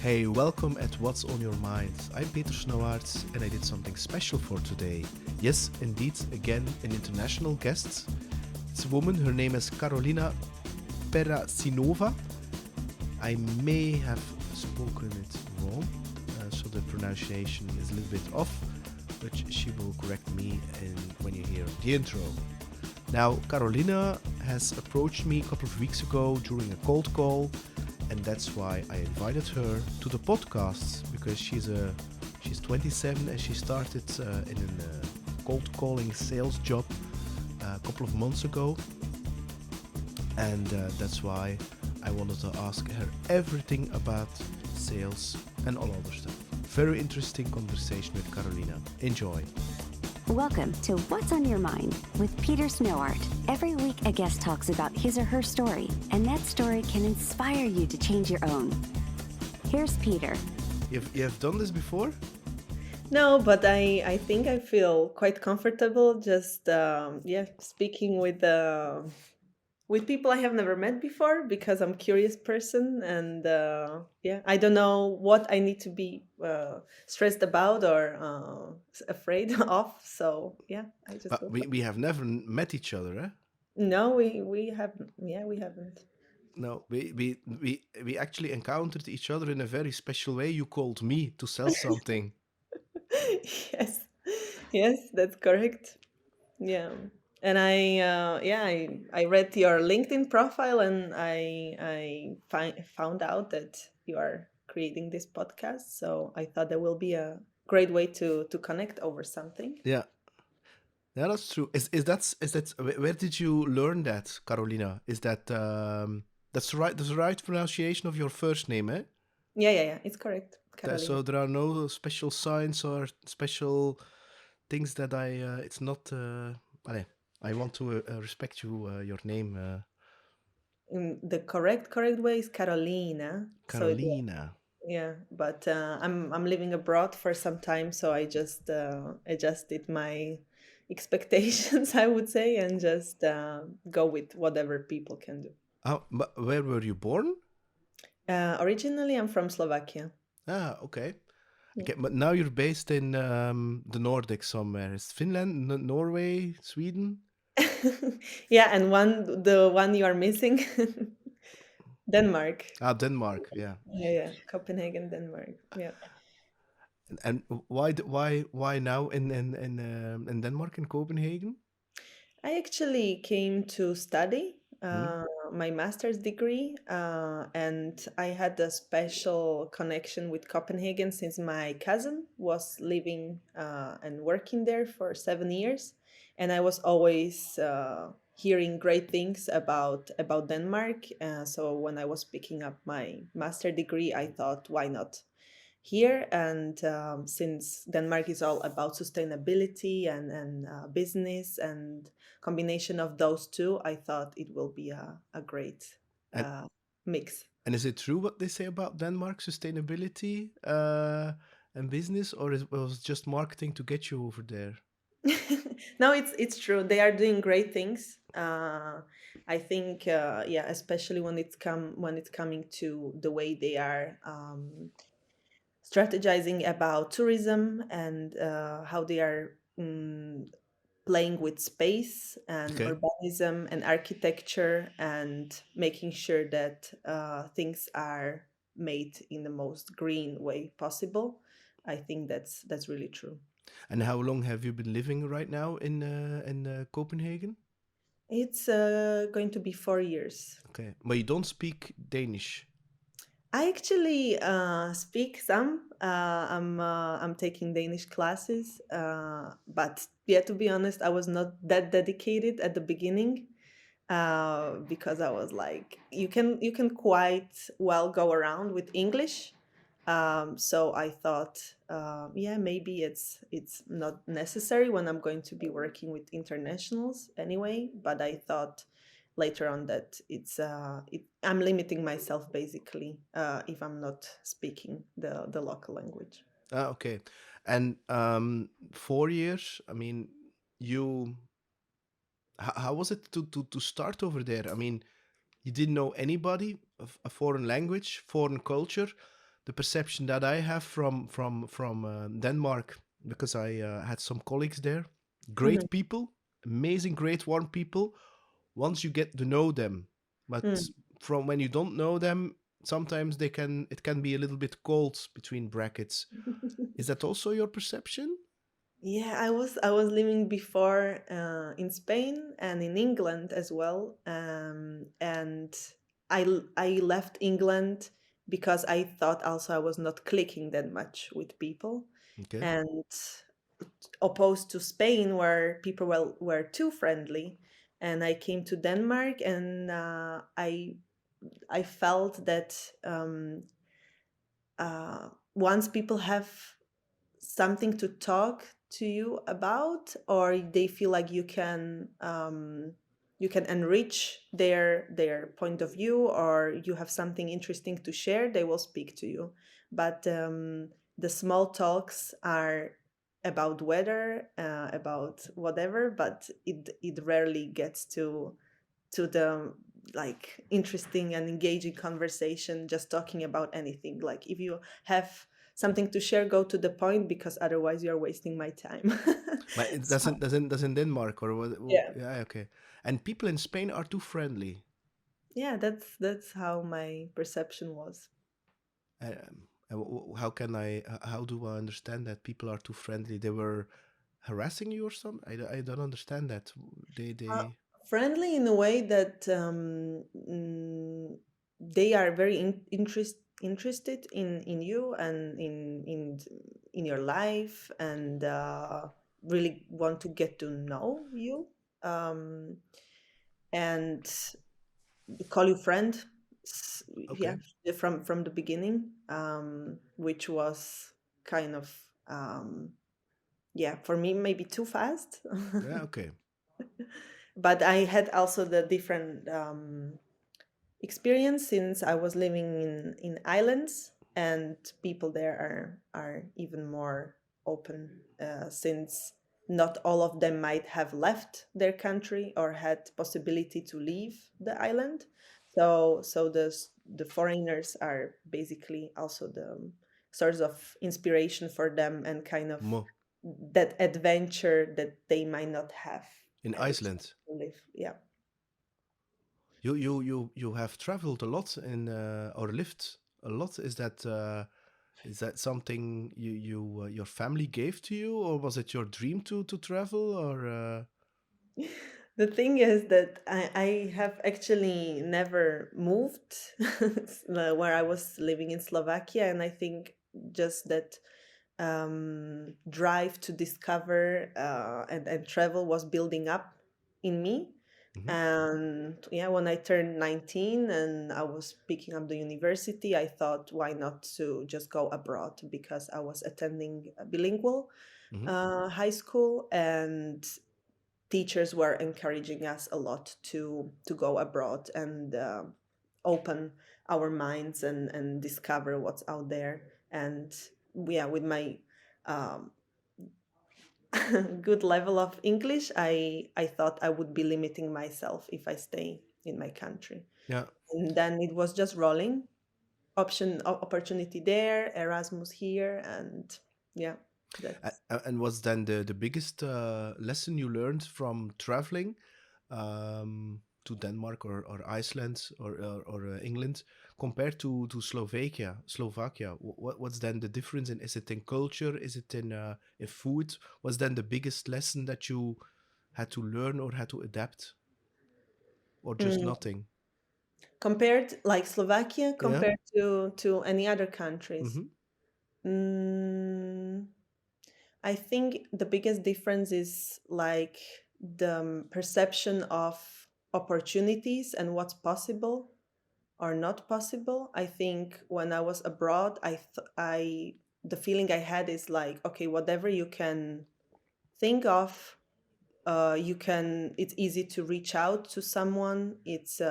Hey, welcome at What's on Your Mind. I'm Peter Snowaerts and I did something special for today. Yes, indeed, again, an international guest. It's a woman, her name is Karolina Perasinova. I may have spoken it wrong, so the pronunciation is a little bit off, but she will correct me when you hear the intro. Now, Karolina has approached me a couple of weeks ago during a cold call, and that's why I invited her to the podcast, because she's 27 and she started in a cold calling sales job a couple of months ago, and that's why I wanted to ask her everything about sales and all other stuff. Very interesting conversation with Karolina. Enjoy. Welcome to What's on Your Mind with Peter Snowart. Every week, a guest talks about his or her story, and that story can inspire you to change your own. Here's Peter. You have done this before? No, but I think I feel quite comfortable just speaking with people I have never met before because I'm a curious person and I don't know what I need to be stressed about or afraid of. So yeah, I just But feel we have never met each other, eh? no, we haven't. Yeah, we haven't. No, we actually encountered each other in a very special way. You called me to sell something. Yes, yes, that's correct. Yeah. And I read your LinkedIn profile and I found out that you are creating this podcast. So I thought that will be a great way to connect over something. Yeah, yeah, that's true. Is that where did you learn that, Carolina? Is that that's the right pronunciation of your first name, eh? Yeah. It's correct, Carolina. So there are no special signs or special things that it's not. Allez, I want to respect your name, The correct way is Carolina. So Carolina. yeah, but I'm living abroad for some time, so I just adjusted my expectations, I would say, and just go with whatever people can do. Oh, but where were you born? Originally, I'm from Slovakia. Ah, okay. Yeah. Okay, but now you're based in the Nordics somewhere. Is Finland, Norway, Sweden? Yeah, and the one you are missing, Denmark. Ah, Denmark. Yeah. Yeah, Copenhagen, Denmark. Yeah. And why now in Denmark, in Copenhagen? I actually came to study Hmm? my master's degree, and I had a special connection with Copenhagen since my cousin was living and working there for 7 years, and I was always hearing great things about Denmark. So when I was picking up my master degree, I thought, why not here? And since Denmark is all about sustainability and business and combination of those two, I thought it will be a great And mix. and is it true what they say about Denmark sustainability and business, or was it just marketing to get you over there? No, it's true. They are doing great things. I think, yeah, especially when it's coming to the way they are strategizing about tourism and how they are playing with space and Okay. urbanism and architecture and making sure that things are made in the most green way possible. I think that's really true. And how long have you been living right now in Copenhagen? It's going to be 4 years. Okay, but you don't speak Danish. I actually speak some. I'm taking Danish classes, but yeah, to be honest, I was not that dedicated at the beginning because I was like, you can quite well go around with English. So I thought, yeah, maybe it's not necessary when I'm going to be working with internationals anyway. But I thought later on that I'm limiting myself basically if I'm not speaking the local language. Ah, okay. And 4 years. I mean, you. How was it to start over there? I mean, you didn't know anybody, a foreign language, foreign culture. the perception that I have from Denmark, because I had some colleagues there, Mhm. great people, amazing, great, warm people. Once you get to know them, but Mm. from when you don't know them, sometimes it can be a little bit cold between brackets. Is that also your perception? Yeah, I was living before in Spain and in England as well, and I left England because I thought also I was not clicking that much with people, Okay. and opposed to Spain where people were too friendly, and I came to Denmark and I felt that once people have something to talk to you about, or they feel like you can enrich their point of view, or you have something interesting to share, they will speak to you. But the small talks are about weather, about whatever, but it rarely gets to the like interesting and engaging conversation, just talking about anything. Like if you have something to share, go to the point, because otherwise you're wasting my time. But it So doesn't Denmark or what? yeah, Yeah, okay. And people in Spain are too friendly. yeah, that's how my perception was. How can how do I understand that people are too friendly? They were harassing you or something? I don't understand that. uh, They Friendly in a way that they are very interested in you and in your life, and really want to get to know you, um, and call you friend. Yeah, okay. from the beginning, which was kind of yeah, for me maybe too fast. Yeah, okay. But I had also the different experience, since I was living in islands, and people there are even more open, since not all of them might have left their country or had possibility to leave the island. So the foreigners are basically also the source of inspiration for them, and kind of Mo that adventure that they might not have in had the chance Iceland. to live. Yeah. You have traveled a lot in or lived a lot. Is that something your family gave to you, or was it your dream to travel, or The thing is that I have actually never moved where I was living in Slovakia, and I think just that drive to discover and travel was building up in me. Mhm. And yeah, when I turned 19 and I was picking up the university, I thought, why not to just go abroad, because I was attending a bilingual Mhm. high school, and teachers were encouraging us a lot to go abroad and open our minds and discover what's out there. And yeah, with my um, good level of English, I thought I would be limiting myself if I stay in my country. Yeah. And then it was just rolling, opportunity there, Erasmus here, and yeah, that's And was then the biggest lesson you learned from traveling to Denmark or Iceland or England compared to Slovakia? What's then the difference? In is it in culture? Is it in food? Was then the biggest lesson that you had to learn or had to adapt, or just mm. nothing? Compared, like Slovakia, Yeah. compared to any other countries. Mm-hmm. Mm, I think the biggest difference is like the perception of opportunities and what's possible or not possible. I think when I was abroad, I the feeling I had is like, okay, whatever you can think of, you can. It's easy to reach out to someone. It's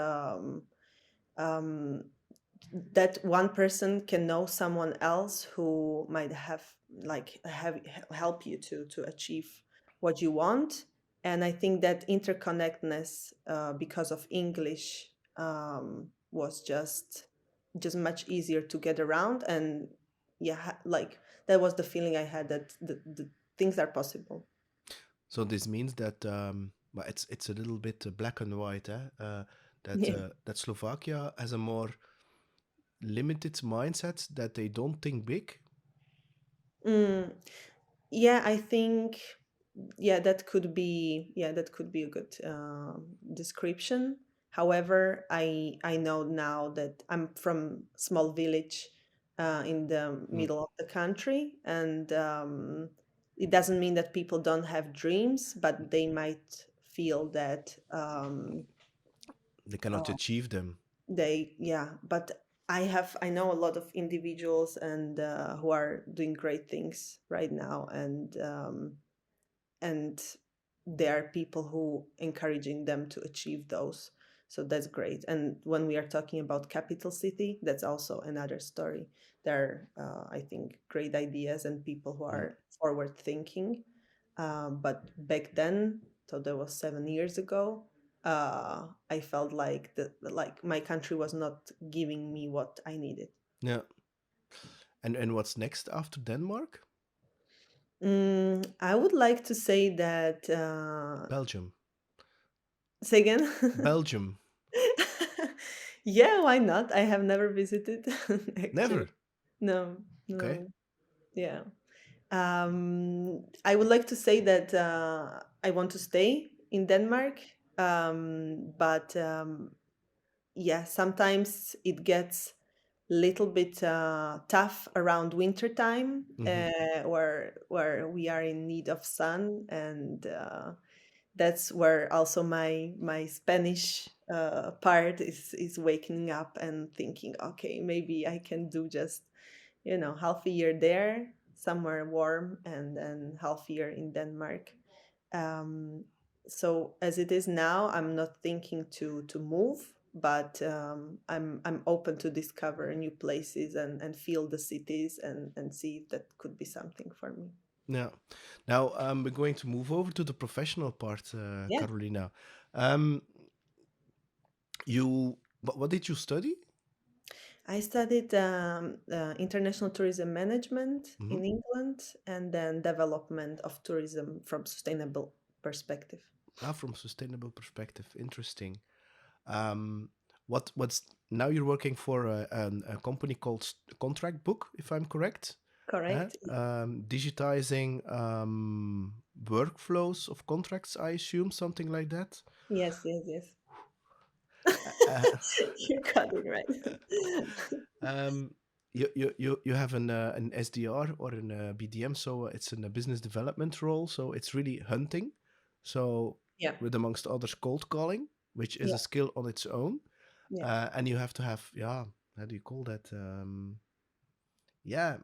that one person can know someone else who might have like have help you to achieve what you want. And I think that interconnectedness, because of English, was just just much easier to get around. And yeah, like that was the feeling I had, that the things are possible. So this means that well, it's a little bit black and white, eh? That Yeah. that Slovakia has a more limited mindset, that they don't think big. Mm, yeah, I think, yeah, that could be a good description. However, I know now that I'm from small village in the Mm. middle of the country, and it doesn't mean that people don't have dreams, but they might feel that They cannot achieve them. they, yeah, but I know a lot of individuals and who are doing great things right now, and there are people who encouraging them to achieve those, so that's great. And when we are talking about capital city, that's also another story. There are I think great ideas and people who Mm. are forward thinking, but back then, so that was 7 years ago, I felt like like my country was not giving me what I needed. Yeah. And what's next after Denmark? I would like to say that Belgium. say again. Belgium. Yeah, why not? I have never visited actually. Never. No, Okay. no. Yeah. I would like to say that I want to stay in Denmark, but yeah, sometimes it gets little bit tough around winter time, Hmm. where we are in need of sun, and that's where also my Spanish part is waking up and thinking, okay, maybe I can do just, half a year there, somewhere warm, and then half year in Denmark. Um, so as it is now, I'm not thinking to move, but I'm open to discover new places and feel the cities, and see if that could be something for me. Yeah. Now we're going to move over to the professional part, Yeah. Carolina. Um, what did you study? I studied international tourism management Hmm. in England, and then development of tourism from sustainable perspective. Ah, from sustainable perspective. Interesting. Um, what's now you're working for a company called Contractbook, if I'm correct? Correct? Digitizing workflows of contracts, I assume, something like that. Yes, yes, yes. Uh, You got it right. um, you have an SDR or an BDM, so it's in a business development role. So it's really hunting. So Yeah, with amongst others, cold calling, which is yeah, a skill on its own, yeah. and you have to have, yeah, how do you call that? Yeah,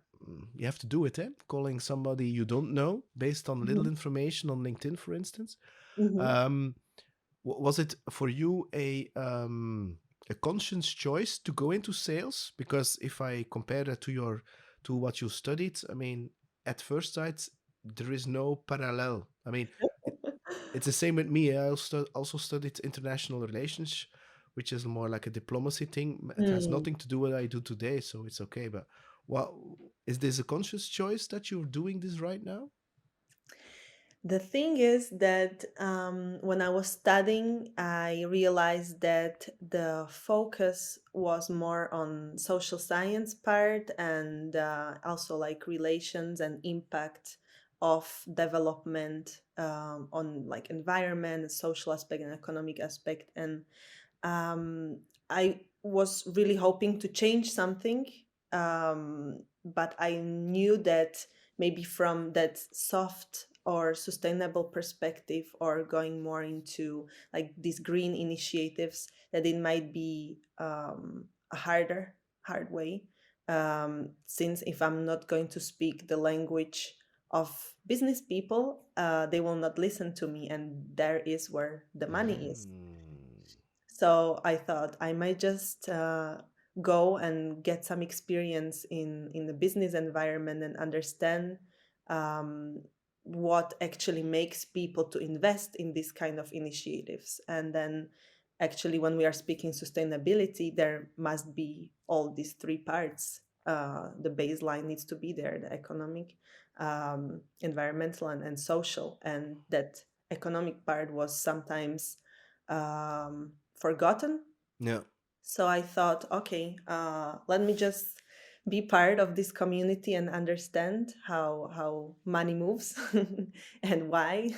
you have to do it, eh? Calling somebody you don't know based on little Mhm, information on LinkedIn, for instance. mhm. Um, was it for you a conscious choice to go into sales? Because if I compare that to what you studied, I mean, at first sight, there is no parallel. I mean, it's the same with me. I also studied international relations, which is more like a diplomacy thing. It has Mm. nothing to do with what I do today, so it's okay. But what is this a conscious choice that you're doing this right now? The thing is that when I was studying, I realized that the focus was more on social science part, and also like relations and impact of development on like environment, social aspect, and economic aspect. And I was really hoping to change something, but I knew that maybe from that soft or sustainable perspective, or going more into like these green initiatives, that it might be a hard way, since if I'm not going to speak the language of business people, they will not listen to me, and there is where the money is. Mm. So I thought I might just go and get some experience in the business environment, and understand um, what actually makes people to invest in this kind of initiatives. And then actually, when we are speaking sustainability, there must be all these three parts. The baseline needs to be there: the economic, environmental, and social. And that economic part was sometimes forgotten. Yeah. So I thought, okay, let me just be part of this community and understand how money moves and why.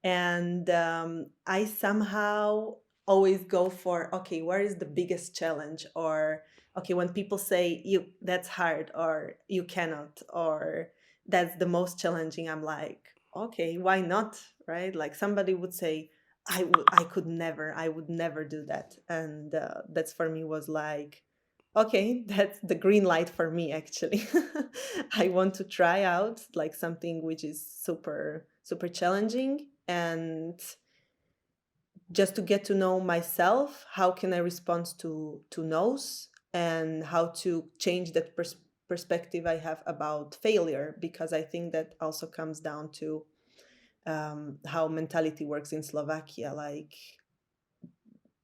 And I somehow always go for, okay, where is the biggest challenge? Or okay, when people say you that's hard, or you cannot, or that's the most challenging, I'm like, okay, why not? Right? Like somebody would say, I would never do that. And that's for me was like, okay, that's the green light for me, actually. I want to try out like something which is super, super challenging, and just to get to know myself, how can I respond to no's, and how to change that perspective I have about failure, because I think that also comes down to how mentality works in Slovakia. Like,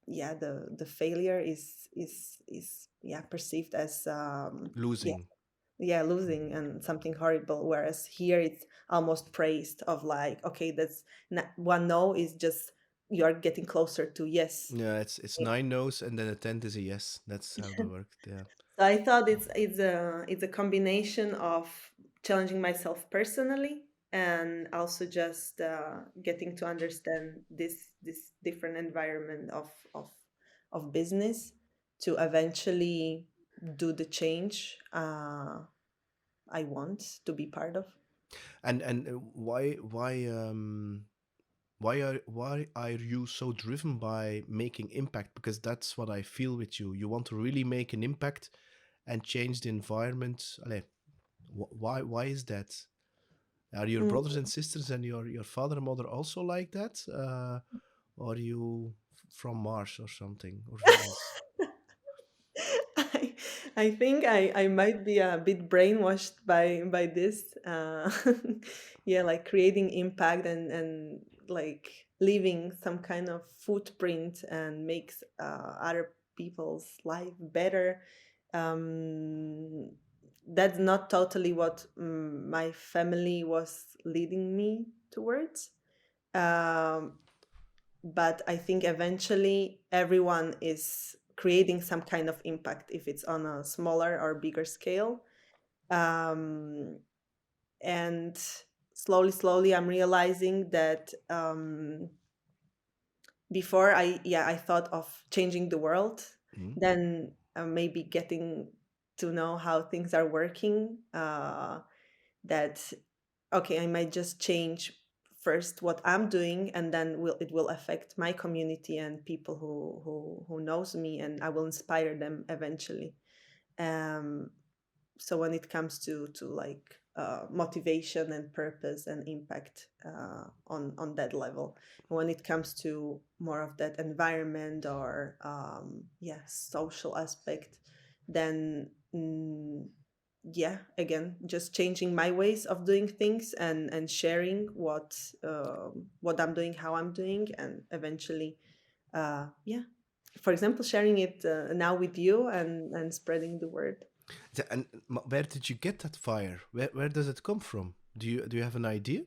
yeah, the failure is yeah, perceived as yeah, Losing. yeah, losing and something horrible, whereas here it's almost praised, of like, okay, that's not, one no is just you're getting closer to yes. Yeah, it's nine no's and then a tenth is a yes. That's how they work. Yeah. So I thought it's a combination of challenging myself personally, and also just getting to understand this different environment of business, to eventually do the change I want to be part of. And why are you so driven by making impact? Because that's what I feel with you. You want to really make an impact and change the environment. Allez, why is that? Are your Mm. brothers and sisters and your father and mother also like that? Or are you from Mars or something, or Venus? I, I think I might be a bit brainwashed by this. Yeah, like creating impact and like leaving some kind of footprint and makes other people's life better. Um, that's not totally what my family was leading me towards. Um, but I think eventually everyone is creating some kind of impact, if it's on a smaller or bigger scale. Um, and slowly, I'm realizing that before I thought of changing the world, Mhm. then maybe getting to know how things are working. That okay, I might just change first what I'm doing, and then it will affect my community and people who knows me, and I will inspire them eventually. um so when it comes to like motivation and purpose and impact on that level, when it comes to more of that environment or yeah, social aspect, then yeah, again, just changing my ways of doing things and sharing what I'm doing, how I'm doing, and eventually yeah, for example, sharing it now with you and spreading the word. And where did you get that fire? Where does it come from? Do you have an idea?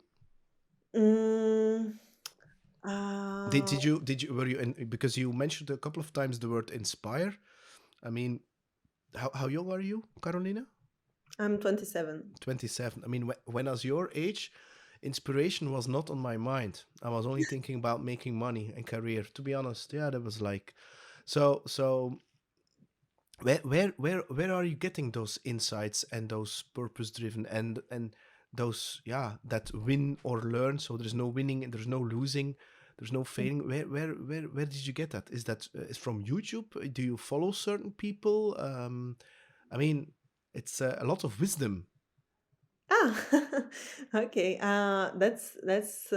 Mm, Did you were you in, because you mentioned a couple of times the word inspire. I mean, how young are you, Carolina? I'm 27. 27. I mean, when I was your age, inspiration was not on my mind. I was only thinking about making money and career. To be honest, yeah, that was like, so. Where are you getting those insights and those purpose driven and those, yeah, that win or learn? So there's no winning and there's no losing, there's no failing. Where did you get that? Is that is from YouTube? Do you follow certain people? I mean, it's a lot of wisdom. Ah, okay. That's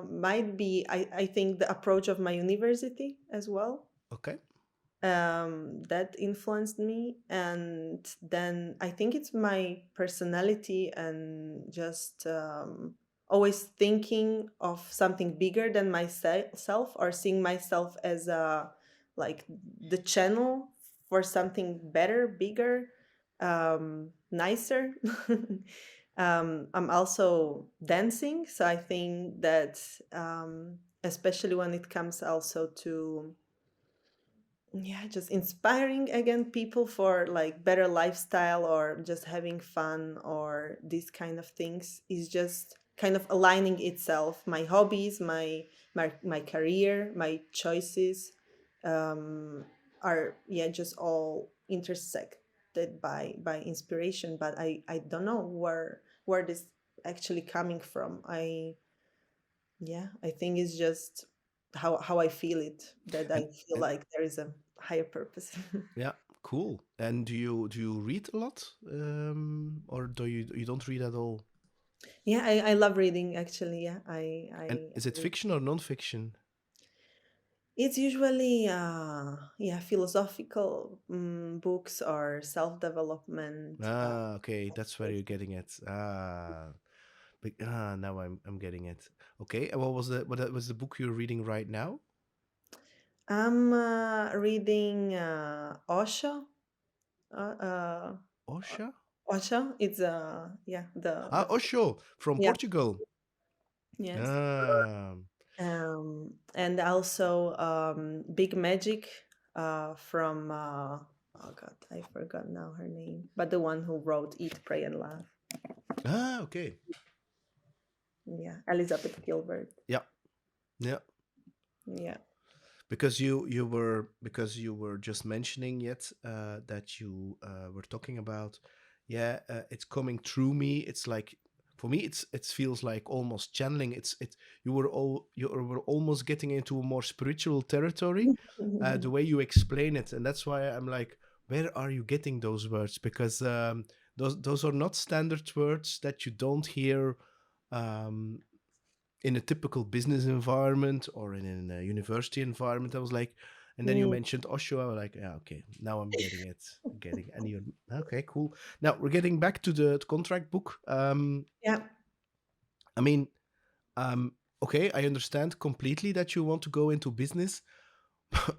might be, I think, the approach of my university as well. Okay. That influenced me, and then I think it's my personality and just always thinking of something bigger than myself, or seeing myself as a like the channel for something better, bigger, nicer. I'm also dancing, so I think that especially when it comes also to, yeah, just inspiring again people for like better lifestyle or just having fun or these kind of things, is just kind of aligning itself, my hobbies, my career, my choices, um are, yeah, just all intersected by inspiration. But I don't know where this actually coming from. I think it's just how I feel it, that I And feel and like there is a higher purpose. yeah, cool. And do you read a lot, or do you don't read at all? Yeah, I love reading actually. Yeah, And is it fiction or non-fiction? it's usually yeah, philosophical books or self development. Ah, okay, that's where you're getting it. Now I'm getting it. Okay, and what was the book you're reading right now? I'm reading Uh, uh, Osha? Osho. It's yeah, the Osho from yeah, Portugal. yes. Ah, And also Big Magic from oh god, I forgot now her name, but the one who wrote Eat, Pray and Love. okay. Yeah, Elizabeth Gilbert. Yeah, yeah. Yeah. Because you were just mentioning yet that you were talking about, yeah, it's coming through me. It's like, for me, it feels like almost channeling. You were almost getting into a more spiritual territory, the way you explain it, and that's why I'm like, where are you getting those words? Because those are not standard words that you don't hear um, in a typical business environment or in a university environment. I was like, and then you Mm, mentioned Osho. I was like, yeah, okay, now I'm getting it. Getting, and you, okay, cool. Now we're getting back to the contract book. yeah. I mean, okay, I understand completely that you want to go into business,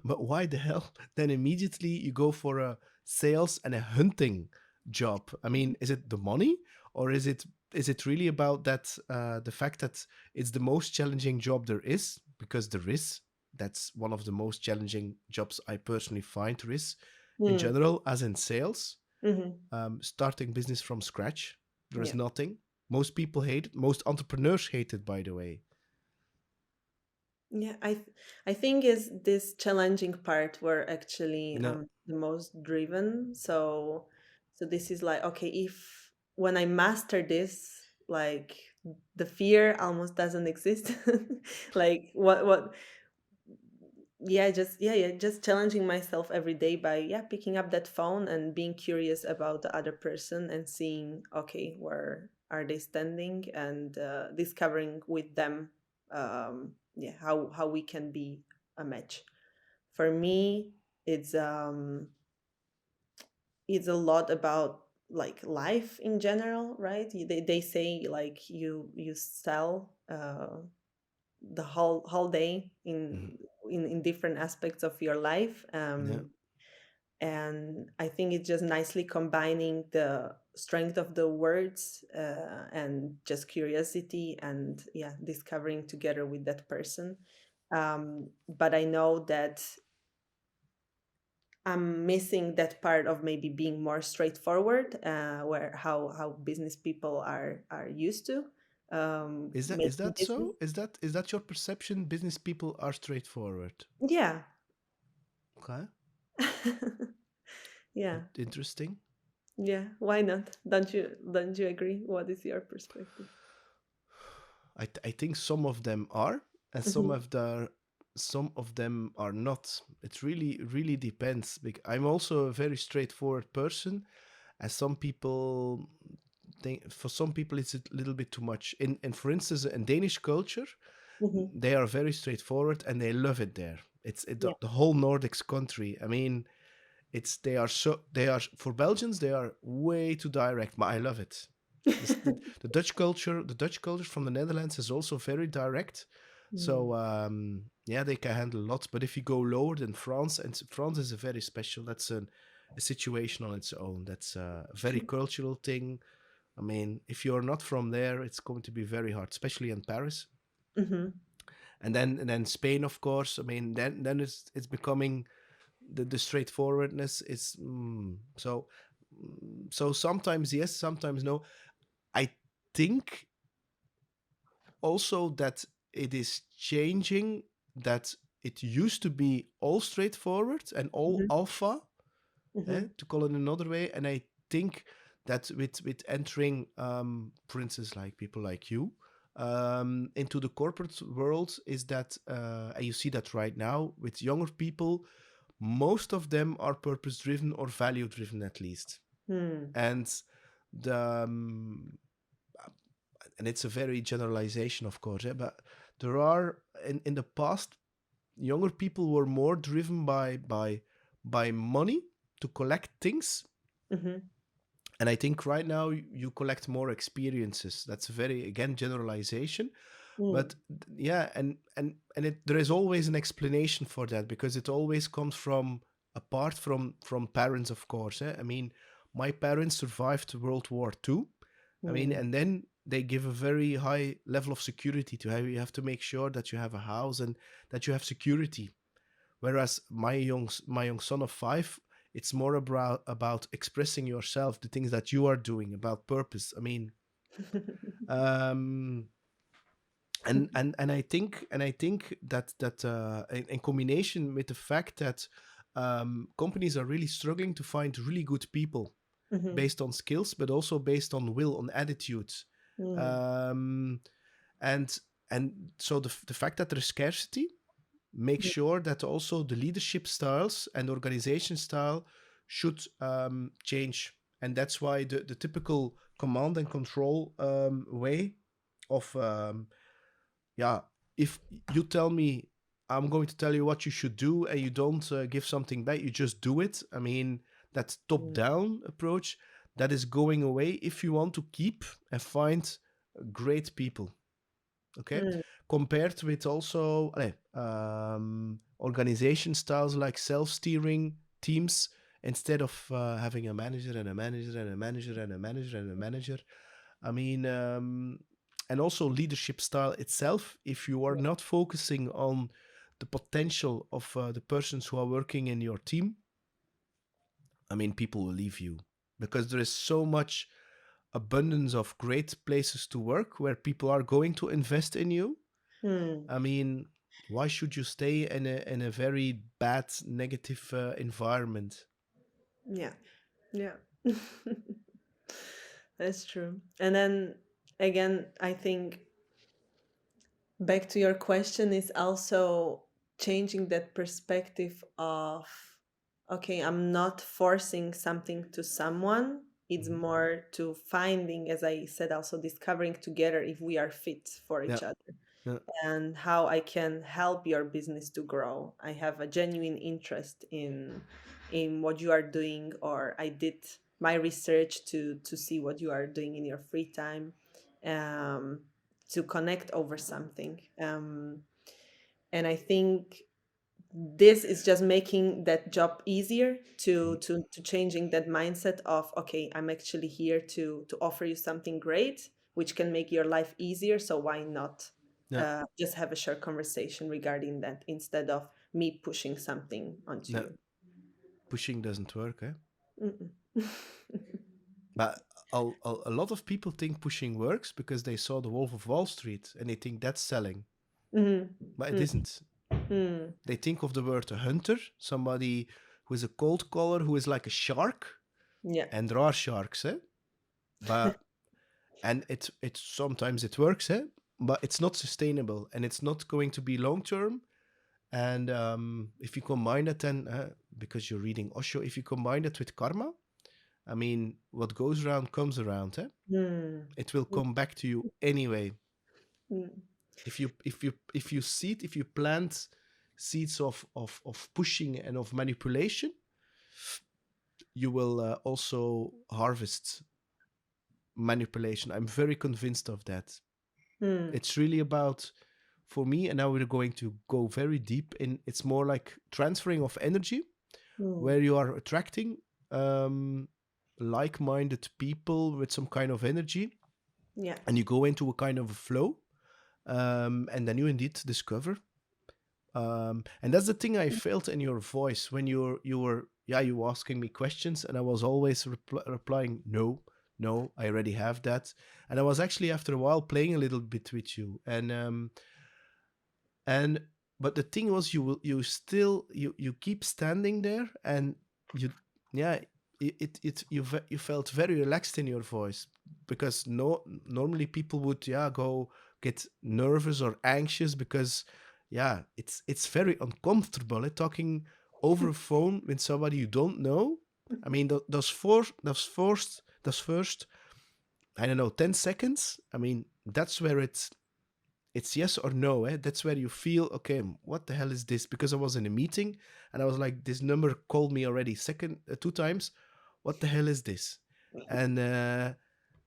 but why the hell then immediately you go for a sales and a hunting job? I mean, is it the money, or is it really about that, the fact that it's the most challenging job there is? Because there is. That's one of the most challenging jobs I personally find there is in Mm, general, as in sales. hmm. Starting business from scratch, there is Yeah. nothing. Most people hate it. Most entrepreneurs hate it, by the way. Yeah, I think is this challenging part where actually No. I'm the most driven. So this is like, okay, if when I master this, like the fear almost doesn't exist. Like what yeah, just challenging myself every day by, yeah, picking up that phone and being curious about the other person and seeing, okay, where are they standing, and discovering with them, yeah, how we can be a match. For me, it's it's a lot about like life in general, right? They say like you sell the whole day Mhm. in different aspects of your life, Yeah. and I think it's just nicely combining the strength of the words, and just curiosity, and yeah, discovering together with that person. But I know that I'm missing that part of maybe being more straightforward, where how business people are used to Is that is making that business. so? Is that your perception? Business people are straightforward. Yeah. Okay, Yeah. interesting. Yeah, why not? Don't you agree? What is your perspective? I think some of them are, and Mhm, some of them are not. It really depends. I'm also a very straightforward person, as some people think. For some people, it's a little bit too much. And for instance, in Danish culture, mhm. they are very straightforward and they love it there. Yeah. The whole Nordics country. I mean, they are for Belgians, they are way too direct, but I love it. The Dutch culture from the Netherlands is also very direct. So yeah, they can handle lots. But if you go lower than France, and France is a very special. That's a situation on its own. That's a very cultural thing. I mean, if you're not from there, it's going to be very hard, especially in Paris. Mm-hmm. And then Spain, of course. I mean, then it's becoming the straightforwardness is so sometimes yes, sometimes no. I think also that it is changing, that it used to be all straightforward and all Mm-hmm. alpha, Mm-hmm. to call it another way. And I think that with entering, for instance, like people like you, into the corporate world, is that, and you see that right now with younger people, most of them are purpose driven or value driven at least. Mm. And the and it's a very generalization, of course, but there are, in the past, younger people were more driven by money to collect things. Mm-hmm. And I think right now you collect more experiences. That's a very, again, generalization. Mm. But yeah, there is always an explanation for that, because it always comes from, apart from parents, of course. I mean, my parents survived World War II. I mean, Mm. and then they give a very high level of security to have. You have to make sure that you have a house and that you have security. Whereas my young son of 5, it's more about expressing yourself, the things that you are doing, about purpose. I mean, um, and I think that in combination with the fact that, companies are really struggling to find really good people Mm-hmm. based on skills, but also based on will, on attitudes. Mm. Um, and so the fact that there is scarcity, make sure that also the leadership styles and organization style should, change. And that's why the typical command and control, way of, yeah, if you tell me, I'm going to tell you what you should do, and you don't, give something back, you just do it. I mean, that top Mm. down approach, that is going away if you want to keep and find great people. Okay, Mm. compared with also, organization styles like self-steering teams, instead of, having a manager and a manager and a manager and a manager and a manager. I mean, and also leadership style itself, if you are not focusing on the potential of, the persons who are working in your team, I mean, people will leave you, because there is so much abundance of great places to work where people are going to invest in you. Mm. I mean, why should you stay in a very bad, negative, environment? Yeah. Yeah. That's true. And then again, I think back to your question is also changing that perspective of, okay, I'm not forcing something to someone. It's Mhm. more to finding, as I said, also discovering together if we are fit for Yeah, each other yeah, and how I can help your business to grow. I have a genuine interest in what you are doing, or I did my research to see what you are doing in your free time, um, to connect over something. And I think this is just making that job easier mhm, to changing that mindset of, okay, I'm actually here to offer you something great which can make your life easier, so why not yeah, just have a short conversation regarding that instead of me pushing something onto yeah. you. Pushing doesn't work, eh? Mm-mm. But a lot of people think pushing works because they saw The Wolf of Wall Street and they think that's selling, Mhm. but it Mm. isn't. Mm. They think of the word a hunter, somebody who is a cold caller, who is like a shark, Yeah. and there are sharks, eh? But and it sometimes it works, eh? But it's not sustainable and it's not going to be long term. And, if you combine it, then, because you're reading Osho, if you combine it with karma, I mean, what goes around comes around, eh? Mm. It will come back to you anyway. Mm. If you plant seeds of pushing and of manipulation, you will, also harvest manipulation. I'm very convinced of that. Hmm. It's really about, for me, and now we're going to go very deep in, it's more like transferring of energy, Hmm. where you are attracting um, like-minded people with some kind of energy, Yeah. and you go into a kind of a flow, and then you indeed discover. And that's the thing I felt in your voice when you were, yeah, you were asking me questions, and I was always replying, no, no, I already have that. And I was actually after a while playing a little bit with you, and but the thing was, you still you keep standing there, and you, yeah, you felt very relaxed in your voice, because no, normally people would, yeah, go get nervous or anxious, because, yeah, it's very uncomfortable, talking over a phone with somebody you don't know. I mean, those first, I don't know, 10 seconds, I mean, that's where it's yes or no. That's where you feel, okay, what the hell is this? Because I was in a meeting, and I was like, this number called me already two times. What the hell is this? And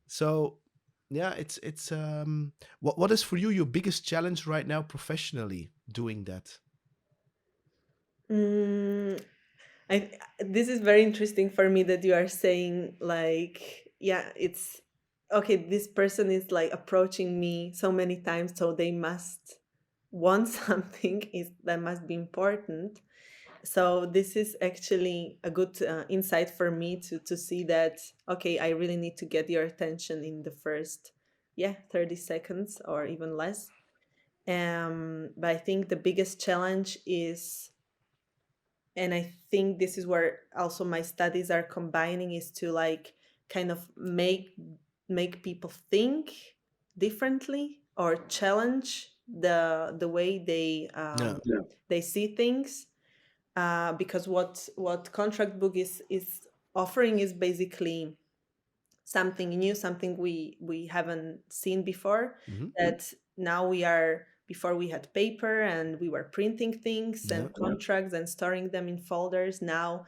so, yeah, it's what is for you your biggest challenge right now professionally doing that? Mm, this is very interesting for me that you are saying, like, yeah, it's okay. This person is like approaching me so many times, so they must want something. Is that must be important. So this is actually a good insight for me to see that, okay, I really need to get your attention in the first, yeah, 30 seconds or even less. But I think the biggest challenge is, and I think this is where also my studies are combining, is to like kind of make people think differently or challenge the way Yeah. they see things. Because what contract book is offering is basically something new, something we haven't seen before. Hmm. That now we are, before we had paper and we were printing things Yeah. and contracts and storing them in folders. Now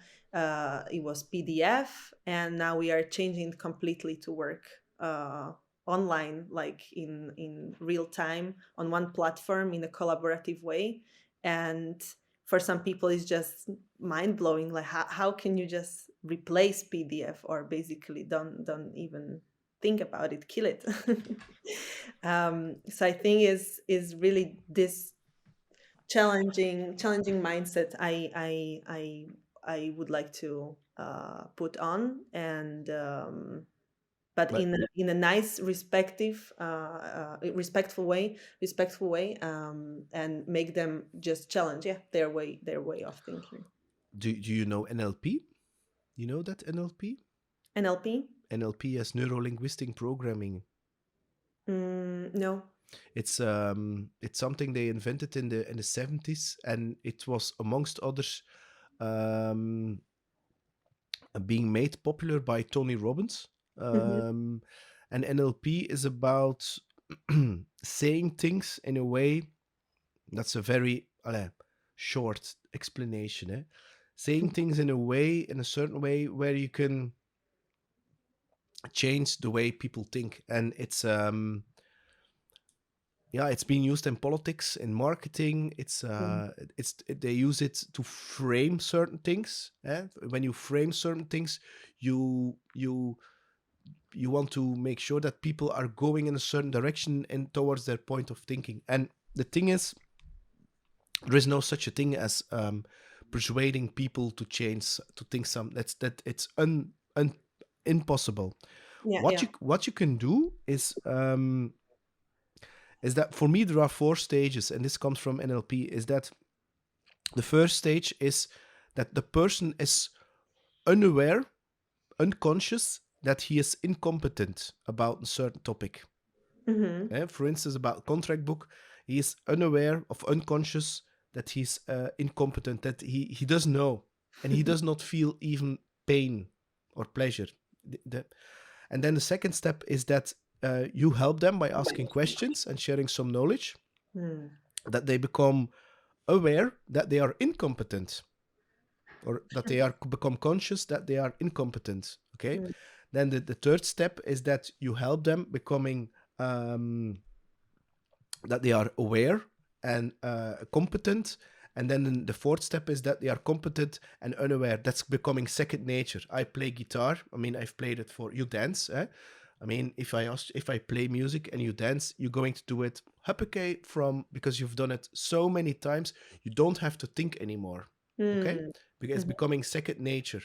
it was PDF, and now we are changing completely to work online, like in real time on one platform in a collaborative way. And for some people it's just mind blowing, like how can you just replace PDF, or basically don't even think about it, kill it. So I think is really this challenging mindset I would like to put on, and but But in a nice respectful way, and make them just challenge, yeah, their way of thinking. do you know NLP? You know that NLP? NLP? NLP as neuro linguistic programming. No. It's something they invented in the 70s, and it was amongst others um, being made popular by Tony Robbins. Hmm. Um, and NLP is about saying things in a way, that's a very short explanation. Saying things in a way, in a certain way, where you can change the way people think, and it's being used in politics, in marketing. They use it to frame certain things. When you frame certain things, you you you want to make sure that people are going in a certain direction and towards their point of thinking. And the thing is, there is no such a thing as persuading people to change to think some that it's impossible. Yeah, What yeah. you can do is that, for me, there are four stages, and this comes from NLP. Is that the first stage is that the person is unaware, unconscious that he is incompetent about a certain topic. Hmm. For instance, about Contractbook, he is unaware of, unconscious, that he's incompetent, that he doesn't know, and he does not feel even pain or pleasure. And then the second step is that you help them by asking questions and sharing some knowledge, Mm. that they become aware that they are incompetent, or that they are become conscious that they are incompetent. Okay. Mm. Then the third step is that you help them becoming that they are aware and competent. And then the fourth step is that they are competent and unaware. That's becoming second nature. I play guitar. I mean, I've played it for you dance. I mean, if I play music and you dance, you're going to do it huppakee because you've done it so many times. You don't have to think anymore. Okay, because it's becoming second nature.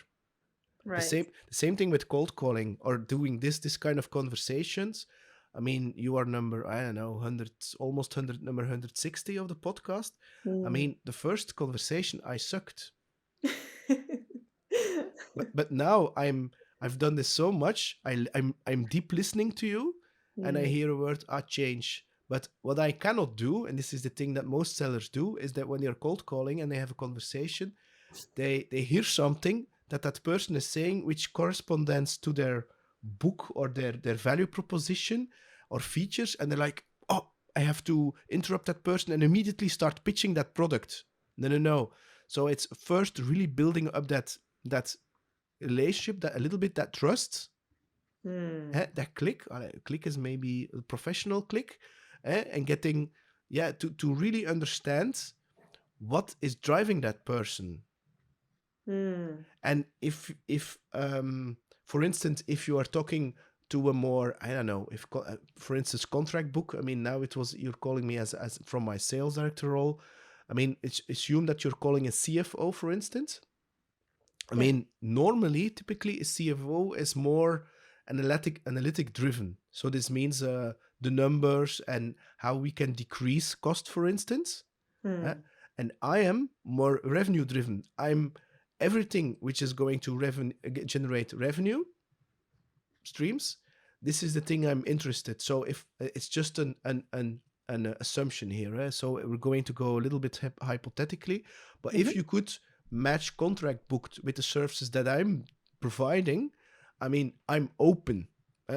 Right. The same thing with cold calling or doing this kind of conversations. I mean, you are number, I don't know, 100, almost 100, number 160 of the podcast. I mean, the first conversation I sucked. But now I've done this so much. I'm deep listening to you, and I hear a word, change. But what I cannot do, and this is the thing that most sellers do, is that when they're cold calling and they have a conversation, they hear something that person is saying which corresponds to their book or their value proposition or features, and they're like, oh, I have to interrupt that person and immediately start pitching that product. No. So it's first really building up that relationship, that a little bit, that trust. That click is maybe a professional click, and getting to really understand what is driving that person. And if for instance, if you are talking to a more, I don't know, if for instance Contractbook, I mean, now you're calling me as from my sales director role. I mean, it's assume that you're calling a CFO, for instance. I mean, normally, typically, a CFO is more analytic driven. So this means the numbers and how we can decrease cost, for instance. And I am more revenue driven. I'm everything which is going to generate revenue streams. This is the thing I'm interested. So if it's just an assumption here, so we're going to go a little bit hypothetically, but if you could match Contractbook with the services that I'm providing, I mean, I'm open.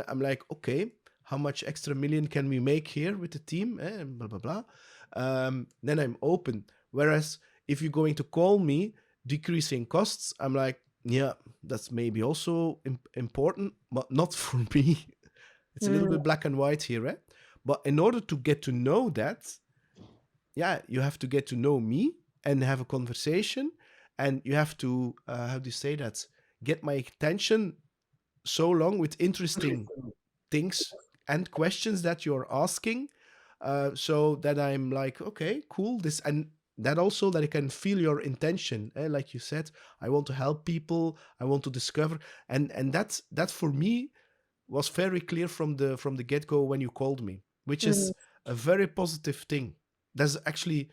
I'm like, okay, how much extra million can we make here with the team? Blah, blah, blah. Then I'm open. Whereas if you're going to call me decreasing costs, I'm like, yeah, that's maybe also important, but not for me. It's a little bit black and white here. But in order to get to know that, you have to get to know me and have a conversation. And you have to, how do you say that? Get my attention so long with interesting things and questions that you're asking, so that I'm like, okay, cool. This and that also that I can feel your intention. Like you said, I want to help people. I want to discover, and that for me was very clear from the get-go when you called me, which is a very positive thing. That's actually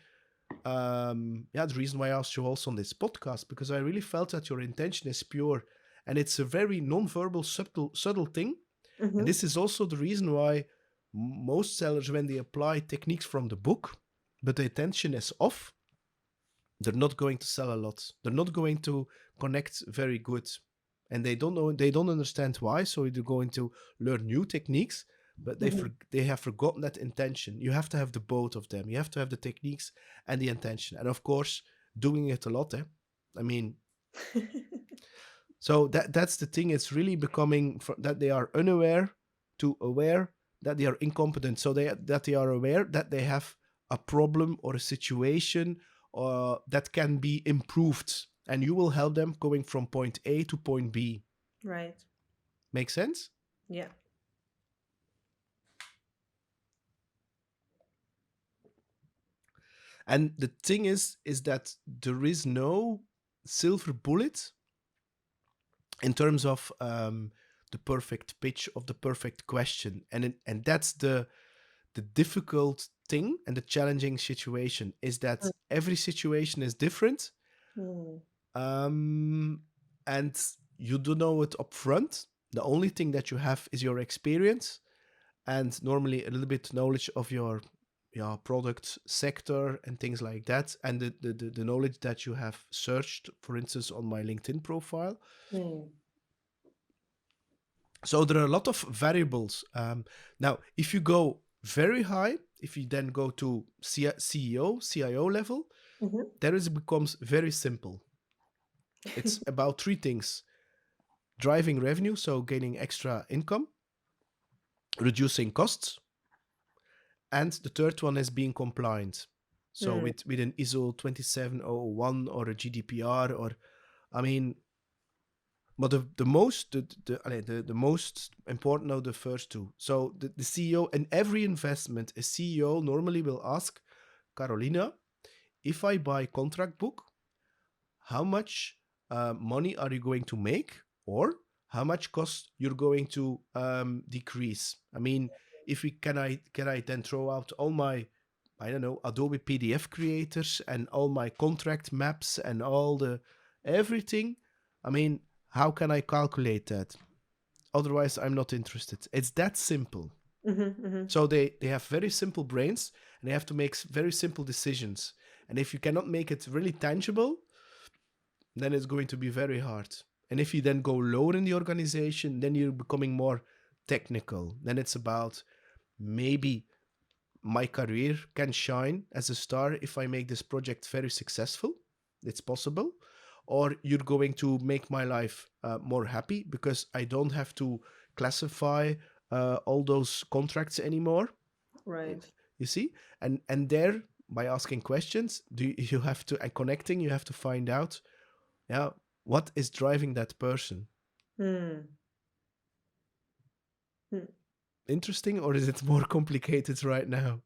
the reason why I asked you also on this podcast, because I really felt that your intention is pure, and it's a very non-verbal, subtle thing. And this is also the reason why most sellers, when they apply techniques from the book, but the intention is off, they're not going to sell a lot. They're not going to connect very good, and they don't understand why. So they're going to learn new techniques, but they have forgotten that intention. You have to have the both of them. You have to have the techniques and the intention, and of course, doing it a lot. I mean, so that's the thing. It's really becoming that they are unaware to aware, that they are incompetent. So that they are aware that they have a problem or a situation that can be improved, and you will help them going from point A to point B. Right. Make sense? Yeah. And the thing is that there is no silver bullet in terms of the perfect pitch of the perfect question, and that's the difficult thing and the challenging situation, is that every situation is different, and you don't know it up front. The only thing that you have is your experience, and normally a little bit knowledge of your product sector and things like that, and the knowledge that you have searched, for instance, on my LinkedIn profile. So there are a lot of variables. Now, if you go very high, if you then go to CEO, CIO level, then it becomes very simple. It's about three things: driving revenue, so gaining extra income, reducing costs, and the third one is being compliant. So with an ISO 27001 or a GDPR, or I mean, but the most important are the first two. So the CEO in every investment, a CEO normally will ask Karolina, if I buy Contractbook, how much money are you going to make, or how much cost you're going to decrease? I mean, if we can I then throw out all my, I don't know, Adobe PDF creators and all my contract maps and all the everything? I mean, how can I calculate that? Otherwise, I'm not interested. It's that simple. So they have very simple brains, and they have to make very simple decisions. And if you cannot make it really tangible, then it's going to be very hard. And if you then go lower in the organization, then you're becoming more technical. Then it's about, maybe my career can shine as a star if I make this project very successful. It's possible. Or you're going to make my life more happy because I don't have to classify all those contracts anymore. Right. You see? And there, by asking questions, you have to, and connecting, you have to find out, what is driving that person. Interesting, or is it more complicated right now?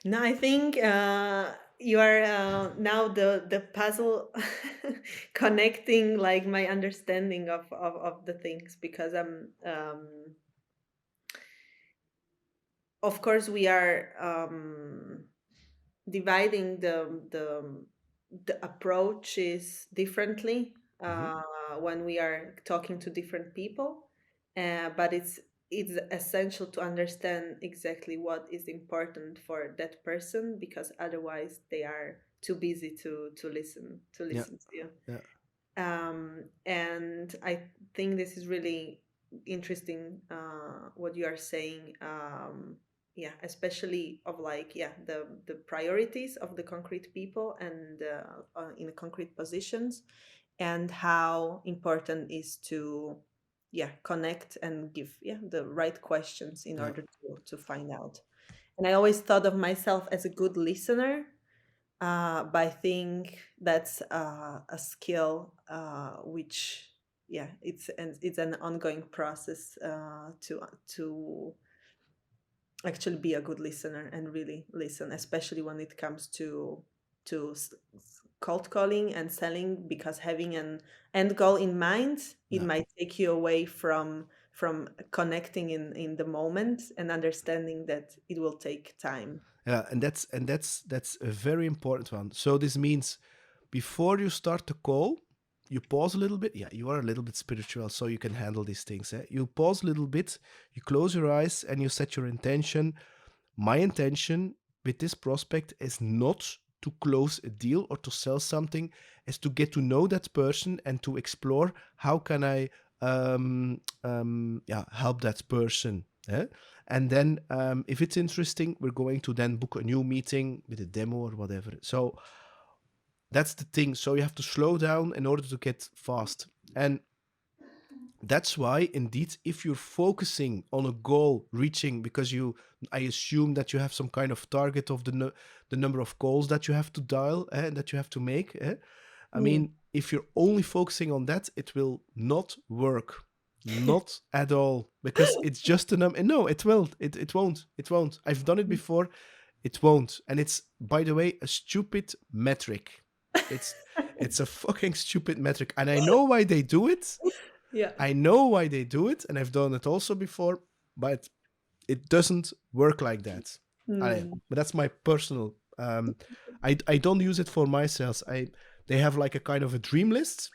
No, I think you are now the puzzle connecting like my understanding of the things, because of course we are dividing the approaches differently when we are talking to different people, but it's essential to understand exactly what is important for that person, because otherwise they are too busy to listen to you. Yeah. And I think this is really interesting what you are saying. Yeah, especially of like, the priorities of the concrete people and in the concrete positions, and how important is to connect and give the right questions in order to find out. And I always thought of myself as a good listener, but I think that's a skill which it's an ongoing process to actually be a good listener and really listen, especially when it comes to cold calling and selling, because having an end goal in mind, it might take you away from connecting in the moment and understanding that it will take time. Yeah, and that's a very important one. So this means, before you start the call, you pause a little bit. Yeah, you are a little bit spiritual, so you can handle these things. You pause a little bit, you close your eyes, and you set your intention. My intention with this prospect is not to close a deal or to sell something, is to get to know that person and to explore how can I help that person. And then if it's interesting, we're going to then book a new meeting with a demo or whatever. So that's the thing. So you have to slow down in order to get fast. And that's why, indeed, if you're focusing on a goal reaching, because I assume that you have some kind of target of the number of calls that you have to dial and that you have to make. I mean, if you're only focusing on that, it will not work. Not at all, because it's just a number. No, it will. It won't. It won't. I've done it before. It won't. And it's, by the way, a stupid metric. It's a fucking stupid metric. And I know why they do it. Yeah. I know why they do it, and I've done it also before, but it doesn't work like that. But that's my personal. I don't use it for my sales. They have like a kind of a dream list,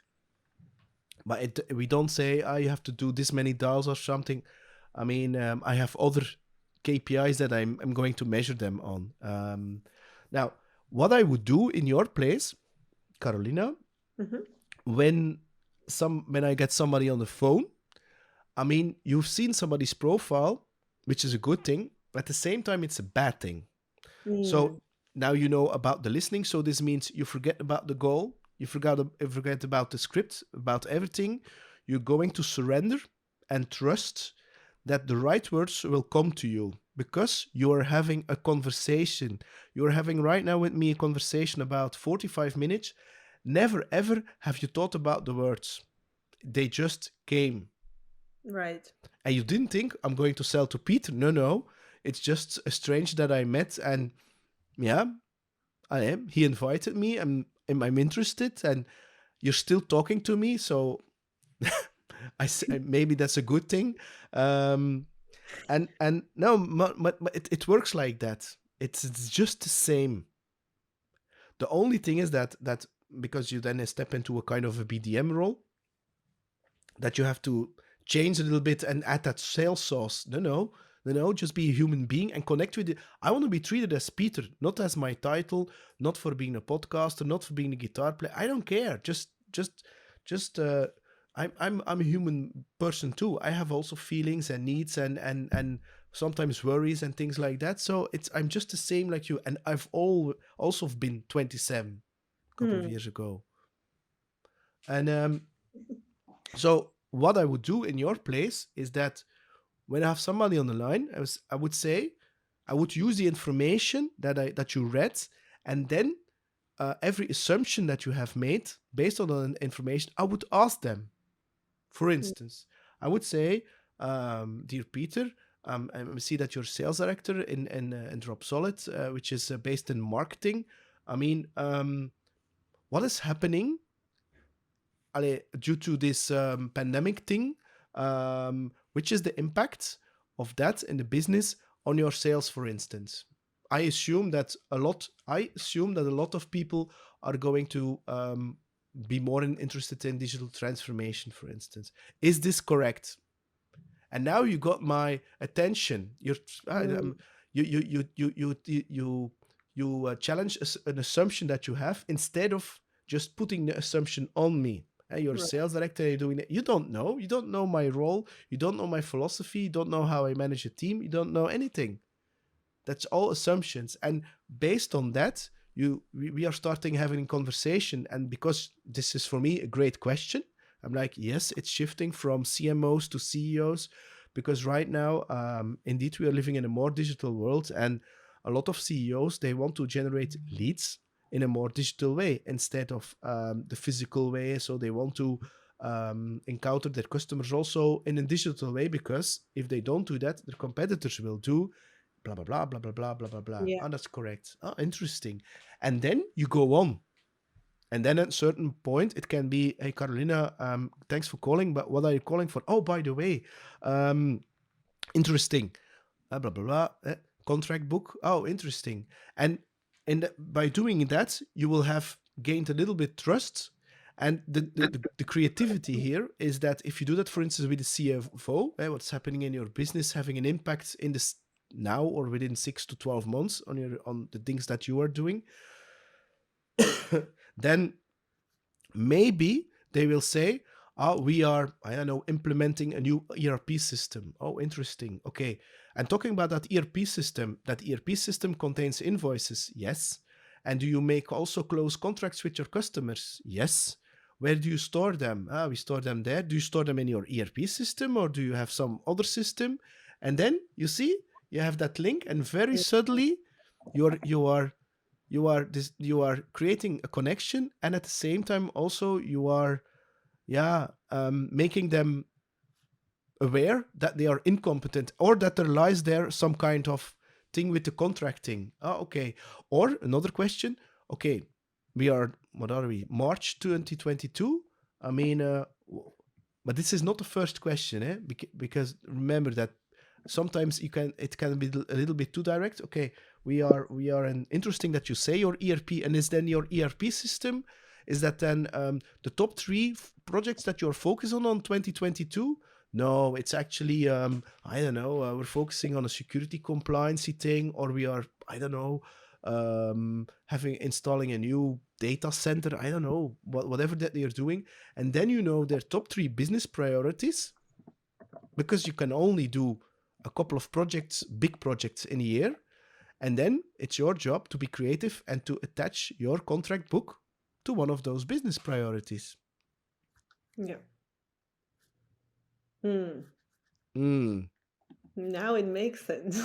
but we don't say, you have to do this many dials or something. I mean, I have other KPIs that I'm going to measure them on. Now, what I would do in your place, Karolina, when I get somebody on the phone, I mean, you've seen somebody's profile, which is a good thing, but at the same time, it's a bad thing. So now you know about the listening. So this means you forget about the goal. You forget about the script, about everything. you're going to surrender and trust that the right words will come to you because you are having a conversation. You're having right now with me a conversation about 45 minutes. Never ever have you thought about the words. They just came. Right. And you didn't think I'm going to sell to Peter. No. It's just a stranger that I met, and yeah, I am. He invited me, and I'm interested, and you're still talking to me, so maybe that's a good thing. And no, it works like that. It's just the same. The only thing is that because you then step into a kind of a BDM role, that you have to change a little bit and add that sales sauce. No, just be a human being and connect with it. I want to be treated as Peter, not as my title, not for being a podcaster, not for being a guitar player. I don't care. Just I'm a human person too. I have also feelings and needs and sometimes worries and things like that. So I'm just the same like you. And I've also been 27 a couple of years ago. And so what I would do in your place is that when I have somebody on the line, I would say, I would use the information that you read, and then every assumption that you have made based on the information, I would ask them. For instance, I would say, dear Peter, I see that you're sales director in Drop Solid, which is based in marketing. I mean, what is happening due to this pandemic thing? Which is the impact of that in the business on your sales, for instance? I assume that a lot of people are going to be more interested in digital transformation, for instance. Is this correct? And now you got my attention. You challenge an assumption that you have instead of just putting the assumption on me. You're a sales director, you're doing it. You don't know my role, you don't know my philosophy, you don't know how I manage a team, you don't know anything. That's all assumptions. And based on that, we are starting having a conversation. And because this is for me a great question, I'm like, yes, it's shifting from CMOs to CEOs, because right now, indeed, we are living in a more digital world, and a lot of CEOs, they want to generate leads in a more digital way instead of the physical way. So they want to encounter their customers also in a digital way, because if they don't do that, their competitors will do blah, blah, blah, blah, blah, blah, blah, blah, blah. Yeah. Oh, that's correct. Oh, interesting. And then you go on. And then at a certain point, it can be, hey, Karolina, thanks for calling, but what are you calling for? Oh, by the way, interesting. Blah, blah, blah. Contractbook. Oh, interesting. And by doing that, you will have gained a little bit trust. And the creativity here is that if you do that, for instance, with the CFO, what's happening in your business having an impact in this now or within 6 to 12 months on the things that you are doing, then maybe they will say, oh, we are, I don't know, implementing a new ERP system. Oh, interesting. Okay. And talking about that ERP system contains invoices. Yes. And do you make also close contracts with your customers? Yes. Where do you store them? We store them there. Do you store them in your ERP system, or do you have some other system? And then you see, you have that link, and very subtly you are creating a connection, and at the same time also you are making them aware that they are incompetent, or that there lies there some kind of thing with the contracting. Okay. Or another question, okay, we are, what are we, March 2022? I mean, but this is not the first question, because remember that sometimes it can be a little bit too direct. Okay, we are interesting that you say your ERP, and is then your ERP system, is that then the top 3 projects that you're focused on 2022? No, it's actually I don't know, we're focusing on a security compliancy thing, or we are, I don't know, installing a new data center. I don't know, whatever that they're doing. And then you know their top 3 business priorities, because you can only do a couple of projects, big projects in a year. And then it's your job to be creative and to attach your contract book to one of those business priorities. Yeah. Hmm. Mm. Now it makes sense.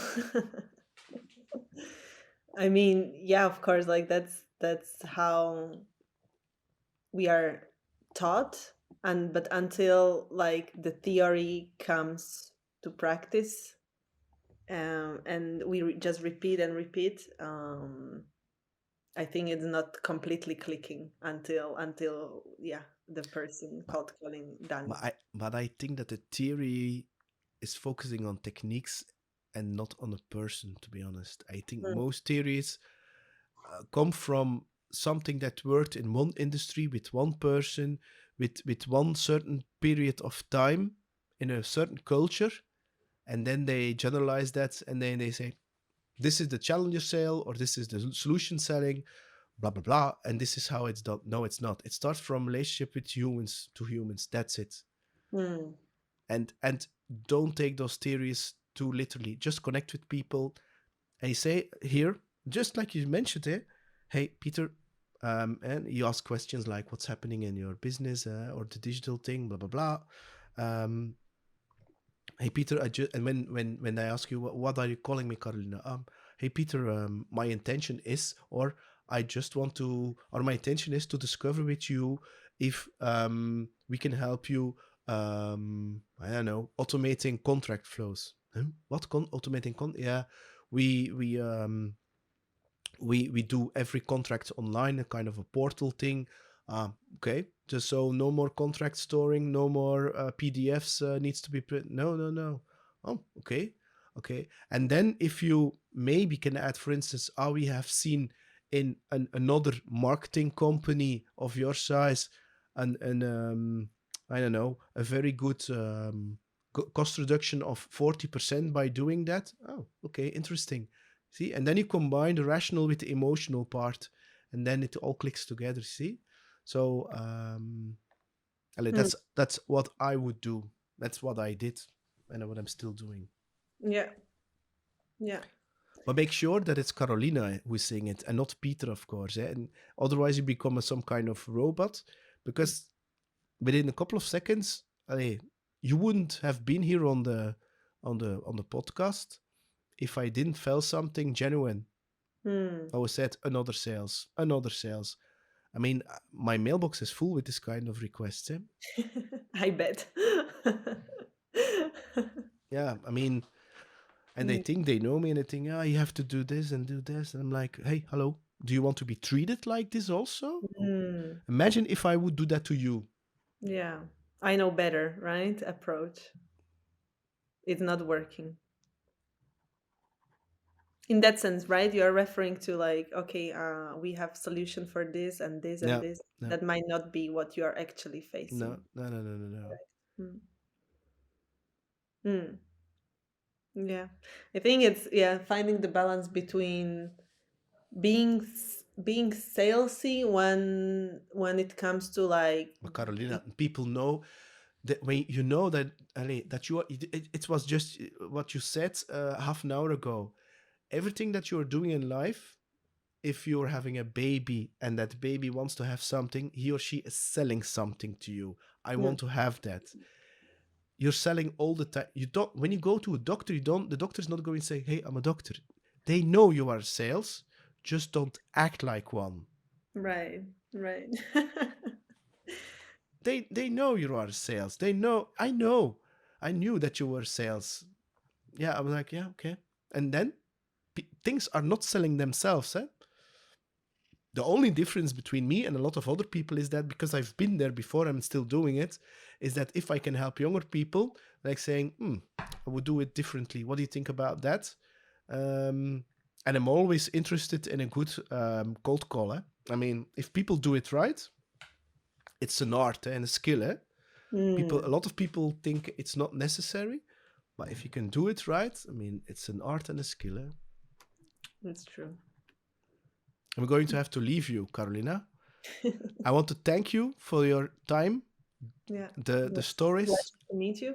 I mean, yeah, of course, like that's how we are taught, and but until like the theory comes to practice, and we just repeat and repeat, I think it's not completely clicking until yeah, the person But, cold calling done but it. I think that the theory is focusing on techniques and not on a person, to be honest. I think Mm, most theories come from something that worked in one industry with one person, with one certain period of time in a certain culture, and then they generalize that, and then they say, this is the challenger sale, or this is the solution selling, blah blah blah, and this is how it's done. No, it's not. It starts from relationship with humans to humans. That's it. mm, And don't take those theories too literally. Just connect with people. And you say here, just like you mentioned it, hey Peter, and you ask questions like what's happening in your business, or the digital thing, blah blah blah. um Hey Peter, I just, and when I ask you what are you calling me, Carolina? Hey Peter, my intention is, or I just want to, or my intention is to discover with you if we can help you. I don't know, automating contract flows. Huh? What automating Yeah, we do every contract online, a kind of a portal thing. Okay, just so no more contract storing, no more PDFs needs to be print. No, no, no. Oh, okay, okay. And then if you maybe can add, for instance, we have seen in another marketing company of your size, and I don't know, a very good cost reduction of 40% by doing that. Oh, okay, interesting. See, and then you combine the rational with the emotional part, and then it all clicks together. See, so mm. that's what I would do. That's what I did, and what I'm still doing. Yeah, yeah. But make sure that it's Carolina who's saying it, and not Peter, of course. And otherwise, you become some kind of robot, because within a couple of seconds, you wouldn't have been here on the podcast if I didn't feel something genuine. Hmm. I was said another sales, another sales. I mean, my mailbox is full with this kind of requests. Eh? I bet. Yeah, I mean, and they Mm, think they know me, and they think, you have to do this and do this. And I'm like, hey, hello, do you want to be treated like this also? mm, Imagine if I would do that to you. yeah, I know better, right? Approach. It's not working. In that sense, right? You are referring to like, okay, we have solution for this and this and No, this. no, That might not be what you are actually no, facing. no, no, no, no, no. Mm. Mm. Yeah, I think it's yeah finding the balance between being salesy when it comes to like But Carolina, people know that when you know that that you are, it was just what you said half an hour ago. Everything that you're doing in life, if you're having a baby and that baby wants to have something, he or she is selling something to you. I yeah, want to have that. You're selling all the time. You don't, when you go to a doctor, you don't, the doctor's not going to say, hey, I'm a doctor. They know you are sales, just don't act like one. right, right. They know you are sales. They know, I know. I knew that you were sales. Yeah, I was like, yeah, okay. And then things are not selling themselves. Eh? The only difference between me and a lot of other people is that because I've been there before, I'm still doing it, is that if I can help younger people, like saying, I would do it differently. What do you think about that? And I'm always interested in a good cold call. Eh? I mean, if people do it right, it's an art and a skill. Eh? A Mm, lot of people think it's not necessary, but if you can do it right, I mean, it's an art and a skill. Eh? that's true. I'm going to have to leave you, Carolina. I want to thank you for your time, Yeah, it the was a stories. pleasure to meet you.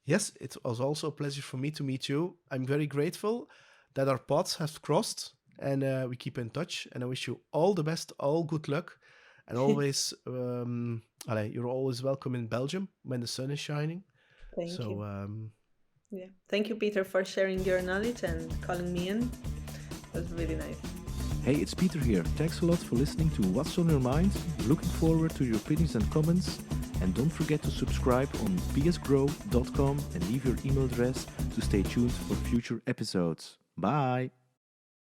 Yes, it was also a pleasure for me to meet you. I'm very grateful that our paths have crossed, and we keep in touch. And I wish you all the best, all good luck, and always, you're always welcome in Belgium when the sun is shining. Thank So, you. Yeah. Thank you, Peter, for sharing your knowledge and calling me in. It was really nice. hey, it's Peter here. Thanks a lot for listening to What's on Your Mind. Looking forward to your opinions and comments. And don't forget to subscribe on psgrow.com and leave your email address to stay tuned for future episodes. Bye!